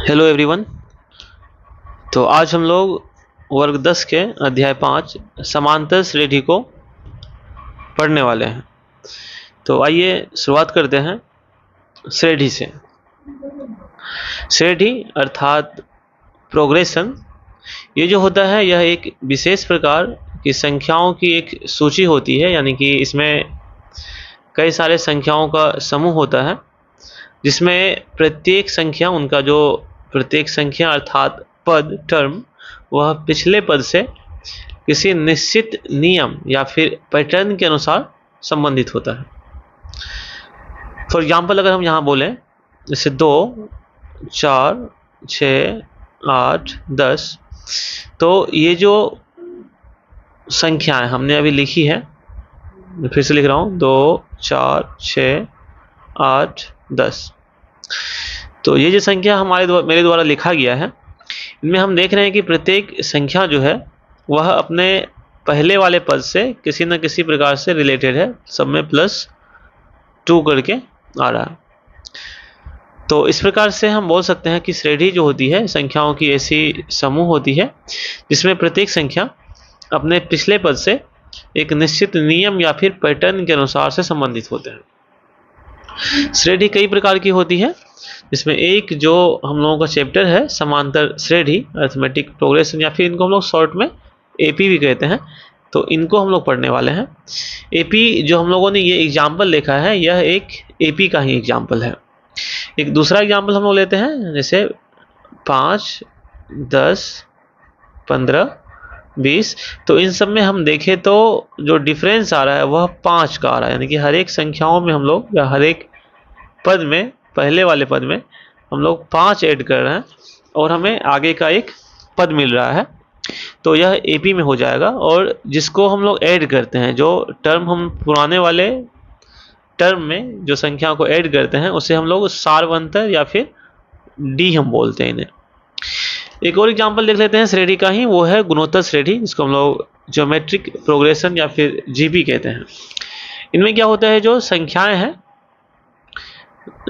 Hello everyone. तो आज हम लोग वर्ग 10 के अध्याय 5 समांतर श्रेणी को पढ़ने वाले हैं। तो आइए शुरुआत करते हैं श्रेणी से। श्रेणी अर्थात प्रोग्रेशन, ये जो होता है यह एक विशेष प्रकार की संख्याओं की एक सूची होती है, यानी कि इसमें कई सारे संख्याओं का समूह होता है जिसमें प्रत्येक संख्या प्रत्येक संख्या अर्थात पद टर्म वह पिछले पद से किसी निश्चित नियम या फिर पैटर्न के अनुसार संबंधित होता है। फॉर एग्जाम्पल अगर हम यहाँ बोलें जैसे 2, 4, 6, 8, 10, तो ये जो संख्याएं हमने अभी लिखी है, फिर से लिख रहा हूँ 2, 4, 6, 8, 10। तो ये जो संख्या मेरे द्वारा लिखा गया है, इनमें हम देख रहे हैं कि प्रत्येक संख्या जो है वह अपने पहले वाले पद से किसी न किसी प्रकार से रिलेटेड है, सब में +2 करके आ रहा है। तो इस प्रकार से हम बोल सकते हैं कि श्रेणी जो होती है संख्याओं की ऐसी समूह होती है जिसमें प्रत्येक संख्या अपने पिछले पद से एक निश्चित नियम या फिर पैटर्न के अनुसार से संबंधित होते हैं। श्रेणी कई प्रकार की होती है, जिसमें एक जो हम लोगों का चैप्टर है समांतर श्रेणी अरिथमेटिक प्रोग्रेशन, या फिर इनको हम लोग शॉर्ट में एपी भी कहते हैं, तो इनको हम लोग पढ़ने वाले हैं। एपी जो हम लोगों ने ये एग्जाम्पल देखा है, यह एक एपी का ही एग्जाम्पल है। एक दूसरा एग्जाम्पल हम लोग लेते हैं जैसे 5, 10, 15, 20। तो इन सब में हम देखें तो जो डिफरेंस आ रहा है वह 5 का आ रहा है, यानी कि हर एक संख्याओं में हम लोग या हर एक पद में, पहले वाले पद में हम लोग 5 ऐड कर रहे हैं और हमें आगे का एक पद मिल रहा है, तो यह एपी में हो जाएगा। और जिसको हम लोग ऐड करते हैं, जो टर्म हम पुराने वाले टर्म में जो संख्या को ऐड करते हैं, उसे हम लोग सार्वंतर या फिर डी हम बोलते हैं इन्हें। एक और एग्जांपल देख लेते हैं श्रेणी का ही, वो है गुणोत्तर श्रेणी, जिसको हम लोग ज्योमेट्रिक प्रोग्रेशन या फिर जीपी कहते हैं। इनमें क्या होता है, जो संख्याएं हैं,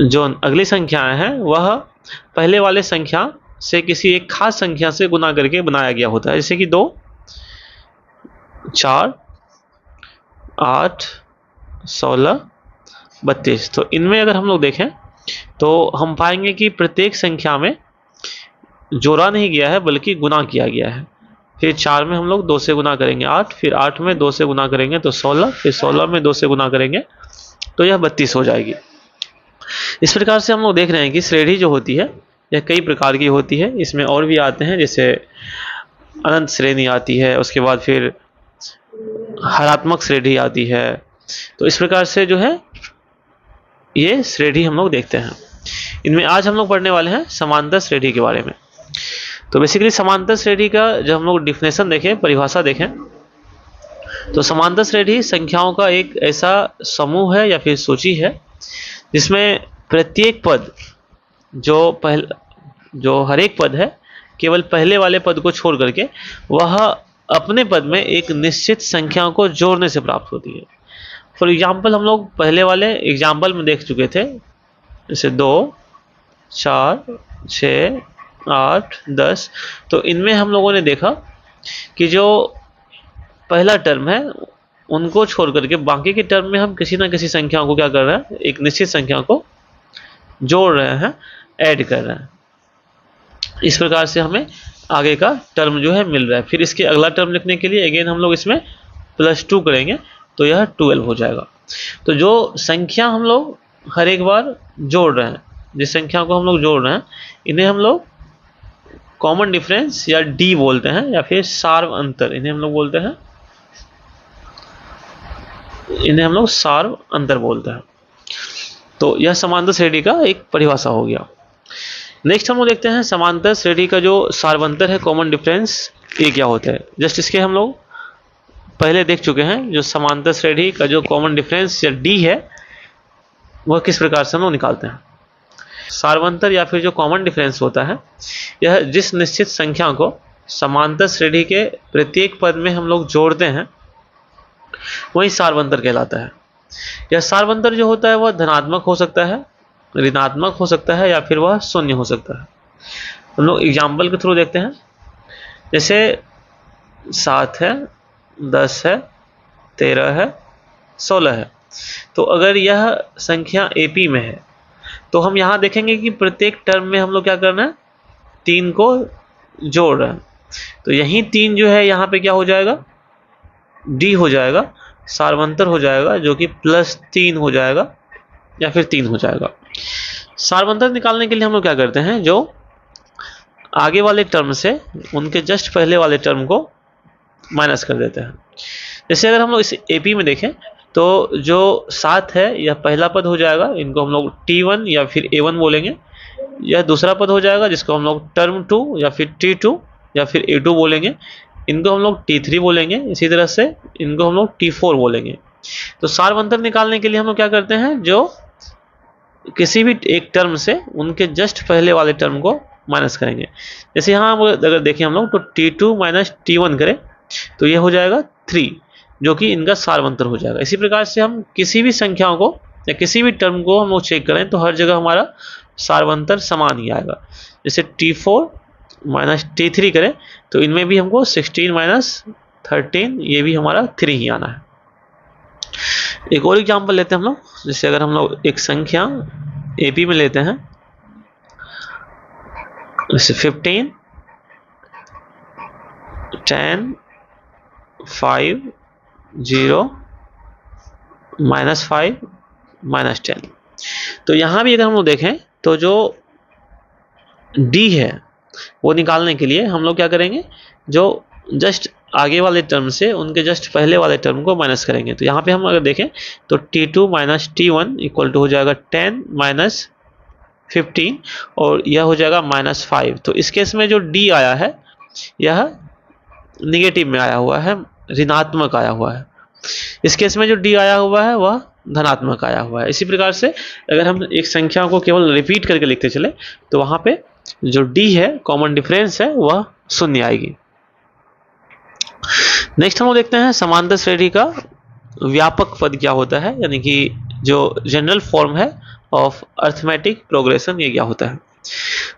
जो अगली संख्याएं हैं, वह पहले वाले संख्या से किसी एक खास संख्या से गुना करके बनाया गया होता है, जैसे कि 2, 4, 8, 16, 32। तो इनमें अगर हम लोग देखें तो हम पाएंगे कि प्रत्येक संख्या में जोड़ा नहीं गया है बल्कि गुना किया गया है। फिर 4 में हम लोग 2 से गुना करेंगे 8, फिर 8 में 2 से गुना करेंगे तो 16, फिर 16 में 2 से गुना करेंगे तो यह 32 हो जाएगी। इस प्रकार से हम लोग देख रहे हैं कि श्रेणी जो होती है यह कई प्रकार की होती है। इसमें और भी आते हैं, जैसे अनंत श्रेणी आती है, उसके बाद फिर हरात्मक श्रेणी आती है। तो इस प्रकार से जो है ये श्रेणी हम लोग देखते हैं। इनमें आज हम लोग पढ़ने वाले हैं समांतर श्रेणी के बारे में। तो बेसिकली समांतर श्रेणी का जब हम लोग डिफिनेशन देखें, परिभाषा देखें, तो समांतर श्रेणी संख्याओं का एक ऐसा समूह है या फिर सूची है जिसमें प्रत्येक पद जो हर एक पद है, केवल पहले वाले पद को छोड़ करके वह अपने पद में एक निश्चित संख्या को जोड़ने से प्राप्त होती है। फॉर एग्जाम्पल हम लोग पहले वाले एग्जाम्पल में देख चुके थे, जैसे 2, 4, 6, 8, 10। तो इनमें हम लोगों ने देखा कि जो पहला टर्म है उनको छोड़ करके बाकी के टर्म में हम किसी ना किसी संख्या को क्या कर रहे हैं, एक निश्चित संख्या को जोड़ रहे हैं, ऐड कर रहे हैं। इस प्रकार से हमें आगे का टर्म जो है मिल रहा है। फिर इसके अगला टर्म लिखने के लिए अगेन हम लोग इसमें +2 करेंगे तो यह 12 हो जाएगा। तो जो संख्या हम लोग हर एक बार जोड़ रहे हैं, जिस संख्या को हम लोग जोड़ रहे हैं, इन्हें हम लोग कॉमन डिफरेंस या डी बोलते हैं, या फिर सार्व अंतर इन्हें हम लोग बोलते हैं, इन्हें हम लोग सार्व अंतर बोलते हैं। तो यह समांतर श्रेणी का एक परिभाषा हो गया। नेक्स्ट हम लोग देखते हैं समांतर श्रेणी का जो सार्वंतर है, कॉमन डिफरेंस, ये क्या होता है। जस्ट इसके हम लोग पहले देख चुके हैं, जो समांतर श्रेणी का जो कॉमन डिफरेंस या डी है वह किस प्रकार से हम लोग निकालते हैं। सार्वंतर या फिर जो कॉमन डिफरेंस होता है, यह जिस निश्चित संख्या को समांतर श्रेणी के प्रत्येक पद में हम लोग जोड़ते हैं वही सार्वंतर कहलाता है। यह सार्वंतर जो होता है वह धनात्मक हो सकता है, ऋणात्मक हो सकता है, या फिर वह शून्य हो सकता है। हम लोग एग्जाम्पल के थ्रू देखते हैं। जैसे 7 है, 10 है, 13 है, 16 है। तो अगर यह संख्या एपी में है तो हम यहाँ देखेंगे कि प्रत्येक टर्म में हम लोग क्या करना है, 3 को जोड़ रहे हैं। तो यही 3 जो है यहाँ पे क्या हो जाएगा, डी हो जाएगा, सार्वंतर हो जाएगा, जो कि +3 हो जाएगा या फिर 3 हो जाएगा। सार्वंतर निकालने के लिए हम लोग क्या करते हैं, जो आगे वाले टर्म से उनके जस्ट पहले वाले टर्म को माइनस कर देते हैं। जैसे अगर हम लोग इस एपी में देखें तो जो 7 है यह पहला पद हो जाएगा, इनको हम लोग T1 या फिर A1 बोलेंगे। यह दूसरा पद हो जाएगा जिसको हम लोग टर्म 2 या फिर T2 या फिर A2 बोलेंगे। इनको हम लोग T3 बोलेंगे। इसी तरह से इनको हम लोग T4 बोलेंगे। तो सार्वंतर निकालने के लिए हम लोग क्या करते हैं, जो किसी भी एक टर्म से उनके जस्ट पहले वाले टर्म को माइनस करेंगे। जैसे यहाँ अगर देखें हम लोग तो T2 माइनस T1 करें तो ये हो जाएगा 3, जो कि इनका सार्वंतर हो जाएगा। इसी प्रकार से हम किसी भी संख्याओं को या किसी भी टर्म को हम लोग चेक करें तो हर जगह हमारा सार्वंतर समान ही आएगा। जैसे T4 माइनस T3 करें तो इनमें भी हमको 16 माइनस 13, ये भी हमारा 3 ही आना है। एक और एग्जाम्पल लेते हैं हम लोग। जैसे अगर हम लोग एक संख्या एपी में लेते हैं, जैसे 15, 10, 5, 0, -5, -10। तो यहाँ भी अगर हम लोग देखें तो जो डी है वो निकालने के लिए हम लोग क्या करेंगे, जो जस्ट आगे वाले टर्म से उनके जस्ट पहले वाले टर्म को माइनस करेंगे। तो यहाँ पे हम अगर देखें तो T2 minus T1 equal to हो जाएगा 10 माइनस 15 और यह हो जाएगा -5। तो इस केस में जो D आया है यह निगेटिव में आया हुआ है, ऋणात्मक आया हुआ है। इस केस में जो D आया हुआ है वह धनात्मक आया हुआ है। इसी प्रकार से अगर हम एक संख्या को केवल रिपीट करके लिखते चले तो वहां पे जो D है, कॉमन डिफरेंस है, वह 0 आएगी। नेक्स्ट हम लोग देखते हैं समांतर श्रेणी का व्यापक पद क्या होता है, यानी कि जो जनरल फॉर्म है ऑफ अर्थमेटिक प्रोग्रेशन, ये क्या होता है।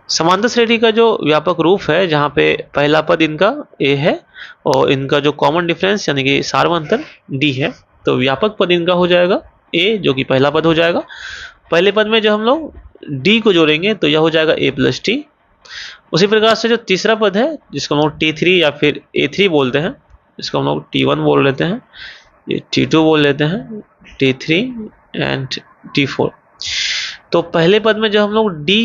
समांतर श्रेणी का जो व्यापक रूप है, जहाँ पे पहला पद इनका a है और इनका जो कॉमन डिफरेंस यानी कि सार्वंतर d है, तो व्यापक पद इनका हो जाएगा a, जो कि पहला पद हो जाएगा। पहले पद में जब हम लोग d को जोड़ेंगे तो यह हो जाएगा a + t। उसी प्रकार से जो तीसरा पद है जिसको हम लोग T3 या फिर A3 बोलते हैं, इसको हम लोग T1 बोल लेते हैं, ये T2 बोल लेते हैं, T3 एंड T4। तो पहले पद में जब हम लोग D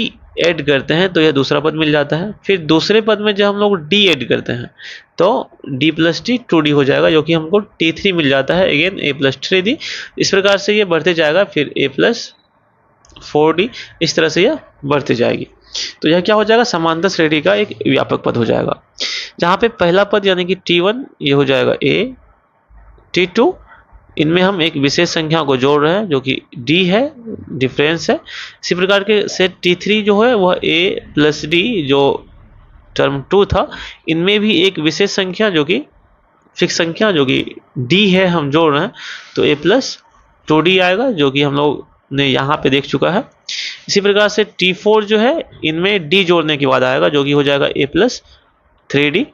ऐड करते हैं तो यह दूसरा पद मिल जाता है। फिर दूसरे पद में जब हम लोग D ऐड करते हैं तो D + T 2D हो जाएगा, जो कि हमको T3 मिल जाता है, अगेन A + 3D। इस प्रकार से ये बढ़ते जाएगा, फिर A + 4D, इस तरह से यह बढ़ती जाएगी। तो यह क्या हो जाएगा, समांतर श्रेणी का एक व्यापक पद हो जाएगा, जहाँ पे पहला पद यानी कि T1 ये हो जाएगा A, T2 इनमें हम एक विशेष संख्या को जोड़ रहे हैं जो कि D है, डिफरेंस है। इसी प्रकार के से T3 जो है वह A + D जो टर्म 2 था, इनमें भी एक विशेष संख्या जो कि फिक्स संख्या जो कि D है हम जोड़ रहे हैं, तो A + 2D आएगा, जो कि हम लोग ने यहाँ पे देख चुका है। इसी प्रकार से T4 जो है इनमें D जोड़ने के बाद आएगा, जो कि हो जाएगा A + 3D।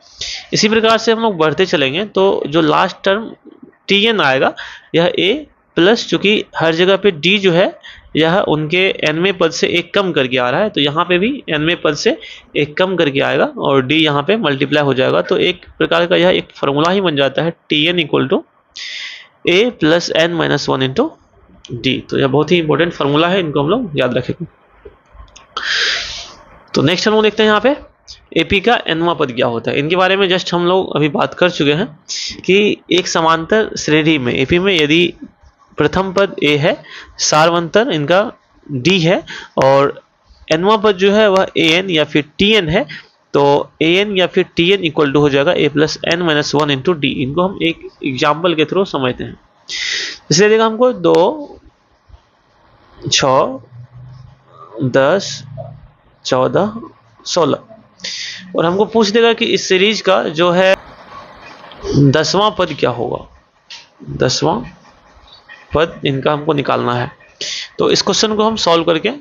इसी प्रकार से हम लोग बढ़ते चलेंगे तो जो लास्ट टर्म Tn आएगा यह A प्लस, चूंकि हर जगह पे D जो है यह उनके nवें पद से एक कम करके आ रहा है, तो यहाँ पे भी nवें पद से एक कम करके आएगा और D यहाँ पे मल्टीप्लाई हो जाएगा। तो एक प्रकार का यह एक फॉर्मूला ही बन जाता है Tn = A + n - 1 × D। तो यह बहुत ही इंपॉर्टेंट फार्मूला है, इनको हम लोग याद रखेंगे। तो नेक्स्ट हम लोग देखते हैं यहाँ पे एपी का nवां पद क्या होता है। इनके बारे में जस्ट हम लोग अभी बात कर चुके हैं कि एक समांतर श्रेणी में एपी में यदि प्रथम पद a है, सार्वंतर इनका d है और nवां पद जो है वह an या फिर tn है, तो an या फिर tn = हो जाएगा A + n - 1 × d। इनको हम एक एग्जाम्पल के थ्रू समझते हैं। इसलिए देखा हमको 2, 6, 10, 14, 16 और हमको पूछ देगा कि इस सीरीज का जो है 10वां पद क्या होगा। 10वां पद इनका हमको निकालना है। तो इस क्वेश्चन को हम सॉल्व करके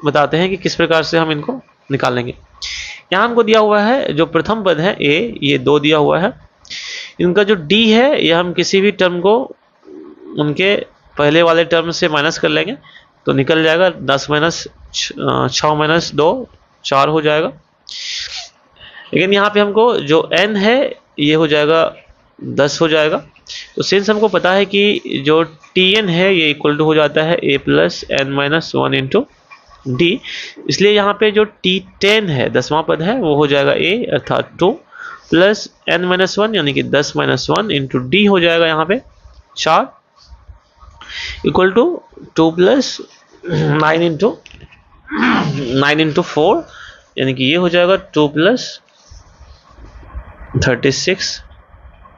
बताते हैं कि किस प्रकार से हम इनको निकालेंगे। यहाँ हमको दिया हुआ है जो प्रथम पद है a, ये 2 दिया हुआ है। इनका जो d है ये हम किसी भी टर्म को उनके पहले वाले टर्म से माइनस कर लेंगे तो निकल जाएगा 10 माइनस 6 माइनस 2 4 हो जाएगा। लेकिन यहाँ पे हमको जो n है ये हो जाएगा 10 हो जाएगा। तो सिंस हमको पता है कि जो tn है ये इक्वल टू हो जाता है a plus n minus 1 into D, इसलिए यहाँ पे जो t10 है 10वां पद है वो हो जाएगा a अर्थात 2 प्लस n माइनस 1 यानी कि 10 माइनस 1 इंटू डी हो जाएगा यहाँ पे 4 इक्वल टू 2 प्लस 9 इंटू 4 यानी कि ये हो जाएगा 2 प्लस 36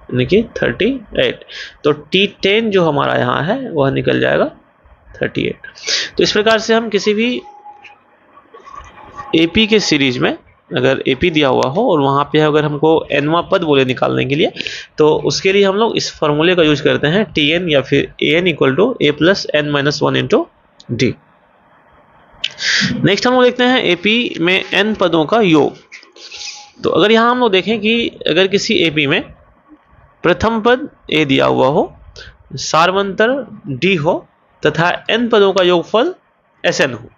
यानी कि 38। तो t10 जो हमारा यहाँ है वह निकल जाएगा 38। तो इस प्रकार से हम किसी भी एपी के सीरीज में अगर एपी दिया हुआ हो और वहाँ पे अगर हमको nवां पद बोले निकालने के लिए तो उसके लिए हम लोग इस फॉर्मूले का यूज करते हैं tn या फिर an equal to a plus n minus 1 into D. Next हम लोग देखते हैं एपी में n पदों का योग। तो अगर यहाँ हम लोग देखें कि अगर किसी एपी में प्रथम पद a दिया हुआ हो, सार्वंतर d हो तथा n पदों का योगफल Sn हो,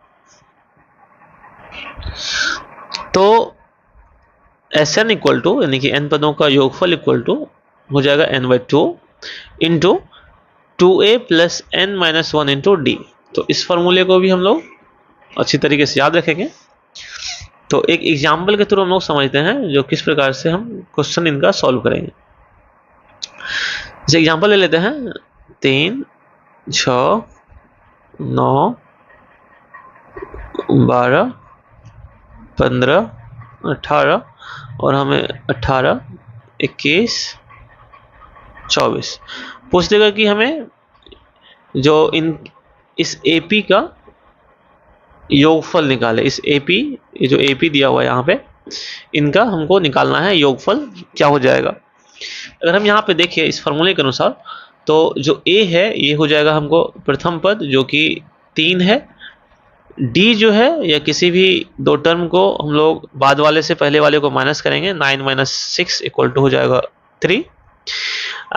तो Sn इक्वल टू यानी कि n पदों का योगफल इक्वल टू हो जाएगा n/2 into 2a plus n minus 1 into D. तो इस फॉर्मूले को भी हम लोग अच्छी तरीके से याद रखेंगे। तो एक एग्जाम्पल के थ्रू हम लोग समझते हैं जो किस प्रकार से हम क्वेश्चन इनका सॉल्व करेंगे। जैसे एग्जाम्पल ले लेते हैं 3, 6, 9, 12, 15, 18 और हमें 18, 21, 24 पूछ देगा कि हमें जो इस एपी का योगफल निकाले। इस एपी, ये जो एपी दिया हुआ है यहाँ पे, इनका हमको निकालना है योगफल क्या हो जाएगा। अगर हम यहाँ पे देखिए इस फॉर्मूले के अनुसार तो जो a है ये हो जाएगा हमको प्रथम पद जो कि 3 है, d जो है या किसी भी दो टर्म को हम लोग बाद वाले से पहले वाले को माइनस करेंगे 9 माइनस 6 इक्वल टू हो जाएगा 3।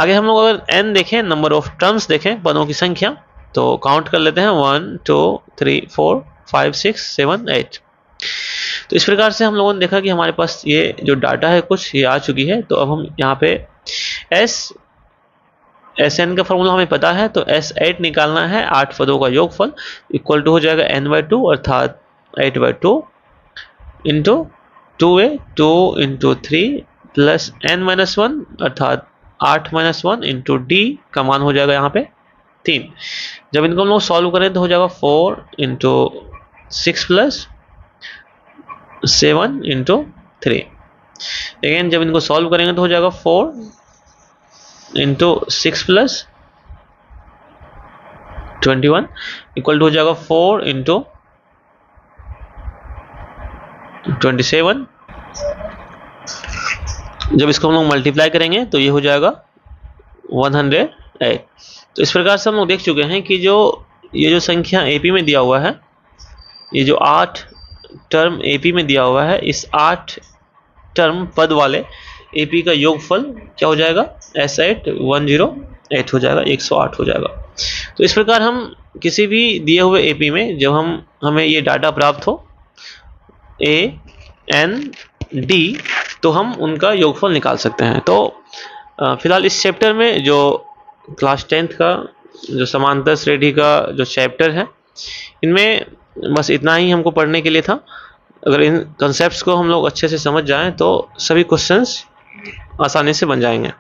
आगे हम लोग अगर n देखें, नंबर ऑफ टर्म्स देखें, पदों की संख्या, तो काउंट कर लेते हैं 1 2 3 4 5 6 7 8। तो इस प्रकार से हम लोगों ने देखा कि हमारे पास ये जो डाटा है कुछ ये आ चुकी है। तो अब हम यहाँ पे Sn का फॉर्मूला हमें पता है, तो S8 निकालना है, 8 पदों का योगफल इक्वल टू हो जाएगा n/2 अर्थात 8/2 into 2a 2 into 3 plus n minus 1 अर्थात 8 माइनस 1 इंटू डी का मान हो जाएगा यहाँ पे 3। जब इनको हम लोग सॉल्व करें तो हो जाएगा 4 इंटू 6 प्लस 7 इंटू 3। अगेन जब इनको सॉल्व करेंगे तो हो जाएगा 4 इंटू 6 प्लस 21 इक्वल टू हो जाएगा 4 इंटू 27। जब इसको हम लोग मल्टीप्लाई करेंगे तो ये हो जाएगा 108। तो इस प्रकार से हम लोग देख चुके हैं कि ये जो संख्या एपी में दिया हुआ है, ये जो 8 टर्म एपी में दिया हुआ है, इस 8 टर्म पद वाले एपी का योगफल क्या हो जाएगा, S8 108 हो जाएगा, 108 हो जाएगा। तो इस प्रकार हम किसी भी दिए हुए एपी में जब हमें ये डाटा प्राप्त हो A N D तो हम उनका योगफल निकाल सकते हैं। तो फिलहाल इस चैप्टर में जो क्लास 10th का जो समांतर श्रेणी का जो चैप्टर है, इनमें बस इतना ही हमको पढ़ने के लिए था। अगर इन कंसेप्ट्स को हम लोग अच्छे से समझ जाएं तो सभी क्वेश्चंस आसानी से बन जाएंगे।